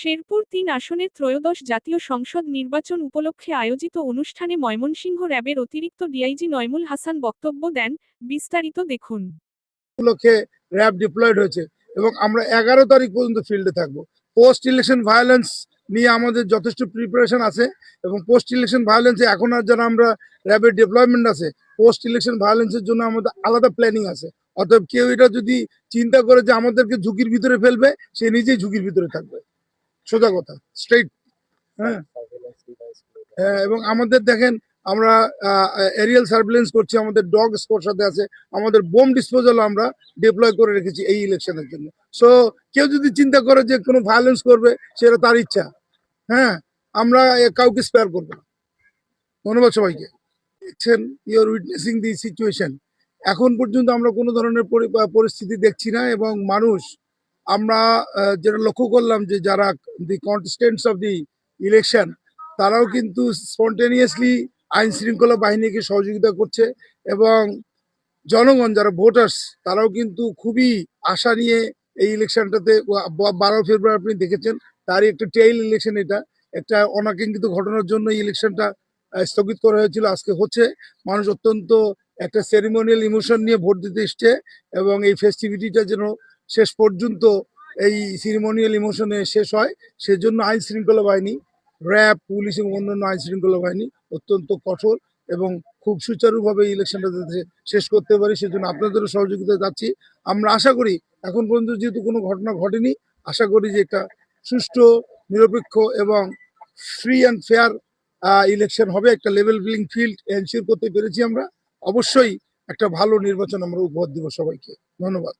শেরপুর ৩ আসনের ত্রয়োদশ জাতীয় সংসদ নির্বাচন উপলক্ষে আয়োজিত অনুষ্ঠানে ময়মনসিংহ র্যাবের অতিরিক্ত ডিআইজি নয়মুল হাসান বক্তব্য দেন। বিস্তারিত দেখুন। উপলক্ষে র্যাব ডিপ্লয়েড হয়েছে এবং আমরা 11 তারিখ পর্যন্ত ফিল্ডে থাকবো। পোস্ট ইলেকশন ভায়োলেন্স নিয়ে আমাদের যথেষ্ট প্রিপারেশন আছে এবং পোস্ট ইলেকশন ভায়োলেন্সে এখন আর যারা আমরা র্যাবের ডিপ্লয়মেন্ট আছে, পোস্ট ইলেকশন ভায়োলেন্সের জন্য আমাদের আলাদা প্ল্যানিং আছে। অতএব কেউ এটা যদি চিন্তা করে যে আমাদেরকে ঝুঁকির ভিতরে ফেলবে, সে নিজেই ঝুঁকির ভিতরে থাকবে। সোজা কথা, স্ট্রেইট। হ্যাঁ, এবং আমাদের দেখেন, আমরা এরিয়াল সার্ভেলেন্স করছি, আমাদের ডগ স্কোয়াড সাথে আছে, আমাদের বোম ডিসপোজাল আমরা ডিপ্লয় করে রেখেছি এই ইলেকশনের জন্য। সো কেউ যদি চিন্তা করে যে কোনো ভায়োলেন্স করবে, সেটা তার ইচ্ছা। হ্যাঁ, আমরা কাউকে স্পেয়ার করবো না। ধন্যবাদ সবাইকে। দেখছেন, you are witnessing the situation. এখন পর্যন্ত আমরা কোনো ধরনের পরিস্থিতি দেখছি না এবং মানুষ, আমরা যেটা লক্ষ্য করলাম যে যারা দি কন্টেস্টেন্টস অফ দি ইলেকশন, তারাও কিন্তু স্পন্টেনিয়াসলি আইন শৃঙ্খলা বাহিনীকে সহযোগিতা করছে এবং জনগণ যারা ভোটার্স, তারাও কিন্তু খুবই আশা নিয়ে এই ইলেকশনটাতে 12 ফেব্রুয়ারি আপনি দেখেছেন, তারই একটা টেইল ইলেকশন। এটা একটা অনাকাঙ্ক্ষিত ঘটনার জন্য এই ইলেকশনটা স্থগিত করা হয়েছিল, আজকে হচ্ছে। মানুষ অত্যন্ত একটা সেরিমোনিয়াল ইমোশন নিয়ে ভোট দিতে এসছে এবং এই ফেস্টিভিটিটা যেন শেষ পর্যন্ত এই সেরিমোনিয়াল ইমোশনে শেষ হয়, সেজন্য আইন শৃঙ্খলা বাহিনী, র্যাব, পুলিশ এবং অন্যান্য আইন শৃঙ্খলা বাহিনী অত্যন্ত কঠোর এবং খুব সুচারুভাবে ইলেকশনটা যাতে শেষ করতে পারি, সেজন্য আপনাদেরও সহযোগিতা যাচ্ছি। আমরা আশা করি, এখন পর্যন্ত যেহেতু কোনো ঘটনা ঘটেনি, আশা করি যে একটা সুষ্ঠু, নিরপেক্ষ এবং ফ্রি অ্যান্ড ফেয়ার ইলেকশন হবে। একটা লেভেল প্লেইং ফিল্ড এনশিওর করতে পেরেছি আমরা। অবশ্যই একটা ভালো নির্বাচন আমরা উপহার দিব সবাইকে। ধন্যবাদ।